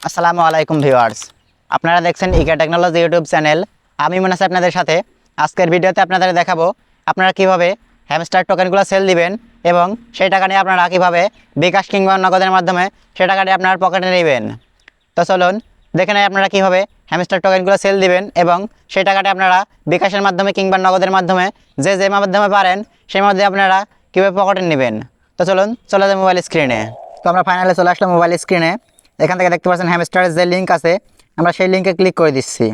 আসসালামু আলাইকুম ভিউয়ার্স, আপনারা দেখছেন ইকা টেকনোলজি ইউটিউব চ্যানেল। আমি মনে আছি আপনাদের সাথে। আজকের ভিডিওতে আপনাদের দেখাবো আপনারা কিভাবে হ্যামস্টার টোকেনগুলো সেল দিবেন এবং সেই টাকা নিয়ে আপনারা কিভাবে বিকাশ কিংবা নগদের মাধ্যমে সেই টাকাটি আপনার পকেটে নেবেন। তো চলুন দেখে নেই আপনারা কীভাবে হ্যামস্টার টোকেনগুলো সেল দিবেন এবং সেই টাকাটি আপনারা বিকাশের মাধ্যমে কিংবা নগদের মাধ্যমে যে মাধ্যমে পারেন সেই মধ্যে আপনারা কীভাবে পকেটে নেবেন। তো চলুন চলে যাই মোবাইল স্ক্রিনে। তো আমরা ফাইনালি চলে আসলাম মোবাইল স্ক্রিনে। এখান থেকে দেখতে পাচ্ছেন হ্যামস্টারের যে লিঙ্ক আছে, আমরা সেই লিঙ্কে ক্লিক করে দিচ্ছি।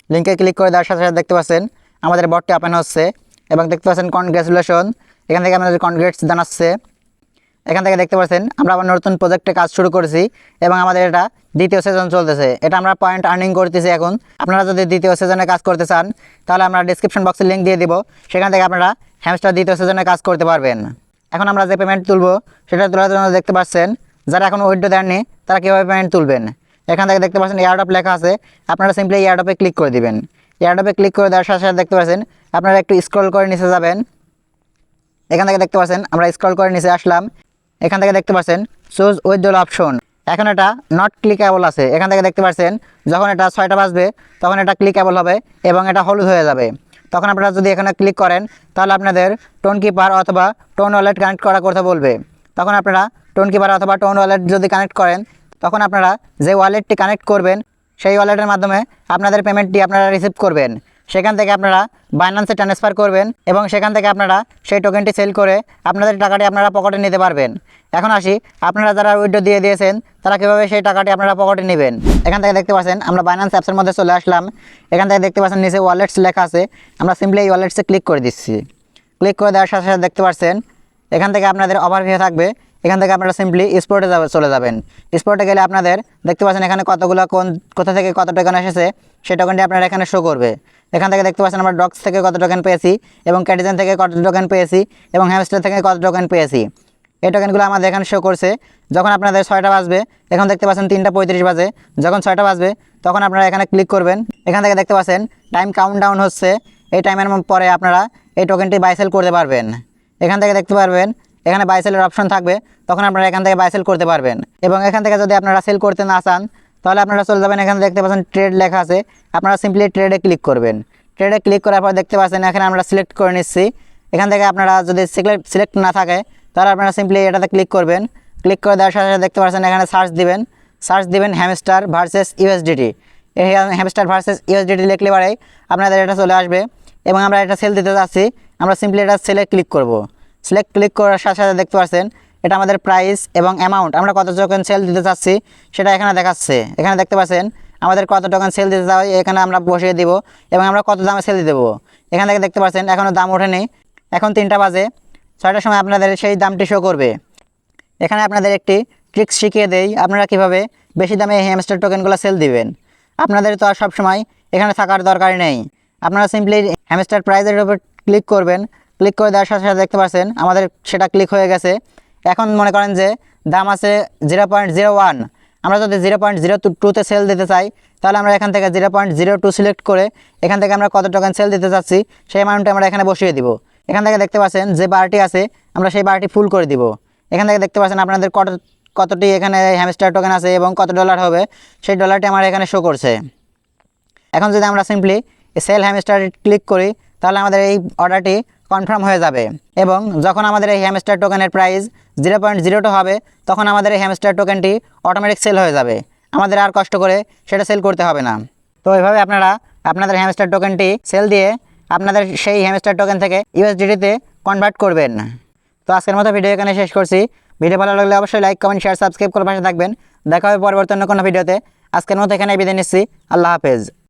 লিঙ্কে ক্লিক করে দেওয়ার সাথে সাথে দেখতে পাচ্ছেন আমাদের বটটি ওপেন হচ্ছে এবং দেখতে পাচ্ছেন কনগ্রেচুলেশন, এখান থেকে আমাদের কনগ্রেটস জানাচ্ছে। এখান থেকে দেখতে পাচ্ছেন আমরা আবার নতুন প্রজেক্টে কাজ শুরু করেছি এবং আমাদের এটা দ্বিতীয় সেশন চলতেছে। এটা আমরা পয়েন্ট আর্নিং করতেছি। এখন আপনারা যদি দ্বিতীয় সেশনে কাজ করতে চান তাহলে আমরা ডিসক্রিপশন বক্সে লিঙ্ক দিয়ে দিব, সেখান থেকে আপনারা হ্যামস্টার দ্বিতীয় সেশনে কাজ করতে পারবেন। এখন আমরা যে পেমেন্ট তুলবো সেটা তোলার জন্য দেখতে পাচ্ছেন যারা এখন উইথড্র দেননি তারা কীভাবে পেমেন্ট তুলবেন। এখান থেকে দেখতে পাচ্ছেন এয়ারড্রপ লেখা আছে, আপনারা সিম্পলি এয়ারড্রপে ক্লিক করে দিবেন। এয়ারড্রপে ক্লিক করে দেওয়ার সাথে সাথে দেখতে পাচ্ছেন আপনারা একটু স্ক্রল করে নিচে যাবেন। এখান থেকে দেখতে পাচ্ছেন আমরা স্ক্রল করে নিচে আসলাম। এখান থেকে দেখতে পাচ্ছেন চুজ উইথড্রল অপশন, এখন এটা নট ক্লিকেবল আছে। এখান থেকে দেখতে পাচ্ছেন যখন এটা 6টা বাজবে তখন এটা ক্লিকেবল হবে এবং এটা হলুদ হয়ে যাবে। তখন আপনারা যদি এখানে ক্লিক করেন তাহলে আপনাদের টোন কিপার অথবা টোন ওয়ালেট কানেক্ট করার কথা বলবে। তখন আপনারা টোন কিপার অথবা টোন ওয়ালেট যদি কানেক্ট করেন তখন আপনারা যে ওয়ালেটটি কানেক্ট করবেন সেই ওয়ালেটের মাধ্যমে আপনাদের পেমেন্টটি আপনারা রিসিভ করবেন। সেখান থেকে আপনারা বাইন্যান্সে ট্রান্সফার করবেন এবং সেখান থেকে আপনারা সেই টোকেনটি সেল করে আপনাদের টাকাটি আপনারা পকেটে নিতে পারবেন। এখন আসি আপনারা যারা উইথড্র দিয়ে দিয়েছেন তারা কীভাবে সেই টাকাটি আপনারা পকেটে নেবেন। এখান থেকে দেখতে পাচ্ছেন আমরা বাইন্যান্স অ্যাপসের মধ্যে চলে আসলাম। এখান থেকে দেখতে পাচ্ছেন নিচে ওয়ালেটস লেখা আছে, আমরা সিম্পলি এই ওয়ালেটসে ক্লিক করে দিচ্ছি। ক্লিক করে দেওয়ার সাথে সাথে দেখতে পাচ্ছেন এখান থেকে আপনাদের ওভারভিউ থাকবে। এখান থেকে আপনারা সিম্পলি স্পটে চলে যাবেন। স্পটে গেলে আপনাদের দেখতে পাচ্ছেন এখানে কতগুলো কোথা থেকে কত টোকেন এসেছে সেই টোকেনটি আপনারা এখানে শো করবে। এখান থেকে দেখতে পাচ্ছেন আমরা ডক্স থেকে কত টোকেন পেয়েছি এবং ক্যাটিজেন থেকে কত টোকেন পেয়েছি এবং হ্যামস্টার থেকে কত টোকেন পেয়েছি। এই টোকেনগুলো আমাদের এখানে শো করছে। যখন আপনাদের 6টা বাজবে, এখন দেখতে পাচ্ছেন 3:35 বাজে, যখন 6টা বাজবে তখন আপনারা এখানে ক্লিক করবেন। এখান থেকে দেখতে পাচ্ছেন টাইম কাউন্টডাউন হচ্ছে। এই টাইমের পরে আপনারা এই টোকেনটি বাই সেল করতে পারবেন। এখান থেকে দেখতে পারবেন এখানে বাই সেলের অপশন থাকবে, তখন আপনারা এখান থেকে বাই সেল করতে পারবেন। এবং এখান থেকে যদি আপনারা সেল করতে না চান তাহলে আপনারা চলে যাবেন, এখানে দেখতে পাচ্ছেন ট্রেড লেখা আছে, আপনারা সিম্পলি ট্রেডে ক্লিক করবেন। ট্রেডে ক্লিক করার পর দেখতে পাচ্ছেন এখানে আমরা সিলেক্ট করে নিচ্ছি। এখান থেকে আপনারা যদি সিলেক্ট না থাকে তাহলে আপনারা সিম্পলি এটাতে ক্লিক করবেন। ক্লিক করে দেওয়ার সাথে সাথে দেখতে পাচ্ছেন এখানে সার্চ দিবেন হ্যামস্টার ভার্সেস ইউএসডিটি। এই হ্যামস্টার ভার্সেস ইউএসডিটি লিখলে পরেই আপনাদের এটা চলে আসবে এবং আমরা এটা সেল দিতে যাচ্ছি। আমরা সিম্পলি এটা সেলে ক্লিক করব। ক্লিক করার সাথে সাথে দেখতে পাচ্ছেন এটা আমাদের প্রাইস এবং অ্যামাউন্ট, আমরা কত টোকেন সেল দিতে চাচ্ছি সেটা এখানে দেখাচ্ছে। এখানে দেখতে পাচ্ছেন আমাদের কত টোকেন সেল দিতে চাই এখানে আমরা বসিয়ে দিব এবং আমরা কত দামে সেল দিয়ে দেবো। এখান থেকে দেখতে পাচ্ছেন এখনও দাম ওঠেনি, এখন 3টা বাজে, 6টার সময় আপনাদের সেই দামটি শো করবে। এখানে আপনাদের একটি ট্রিক্স শিখিয়ে দেই আপনারা কীভাবে বেশি দামে এই হ্যামস্টার টোকেনগুলো সেল দিবেন। আপনাদের তো আর সবসময় এখানে থাকার দরকার নেই, আপনারা সিম্পলি হ্যামস্টার প্রাইজের উপর ক্লিক করবেন। ক্লিক করে দেওয়ার সাথে সাথে দেখতে পাচ্ছেন আমাদের সেটা ক্লিক হয়ে গেছে। এখন মনে করেন যে দাম আছে 0.01, আমরা যদি 0.02তে সেল দিতে চাই তাহলে আমরা এখান থেকে 0.02 সিলেক্ট করে এখান থেকে আমরা কত টোকেন সেল দিতে চাচ্ছি সেই অ্যামাউন্টটা আমরা এখানে বসিয়ে দিব। এখান থেকে দেখতে পাচ্ছেন যে বারটি আছে আমরা সেই বারটি ফুল করে দিব। এখান থেকে দেখতে পাচ্ছেন আপনাদের কতটি এখানে হ্যামস্টার টোকেন আছে এবং কত ডলার হবে সেই ডলারটি আমার এখানে শো করছে। এখন যদি আমরা সিম্পলি সেল হ্যামস্টার ক্লিক করি তাহলে আমাদের এই অর্ডারটি কনফার্ম হয়ে যাবে এবং যখন আমাদের এই হ্যামস্টার টোকেনের প্রাইস 0.02 হবে তখন আমাদের এই হ্যামস্টার টোকেনটি অটোমেটিক সেল হয়ে যাবে, আমাদের আর কষ্ট করে সেটা সেল করতে হবে না। তো এইভাবে আপনারা আপনাদের হ্যামস্টার টোকেনটি সেল দিয়ে আপনাদের সেই হ্যামস্টার টোকেন থেকে ইউএসডিটিতে কনভার্ট করবেন। তো আজকের মতো ভিডিও এখানে শেষ করছি। ভিডিও ভালো লাগলে অবশ্যই লাইক, কমেন্ট, শেয়ার, সাবস্ক্রাইব করে পাশে থাকবেন। দেখা হবে পরবর্তী অন্য কোনো ভিডিওতে। আজকের মতো এখানে বিদায় নিচ্ছি। আল্লাহ হাফেজ।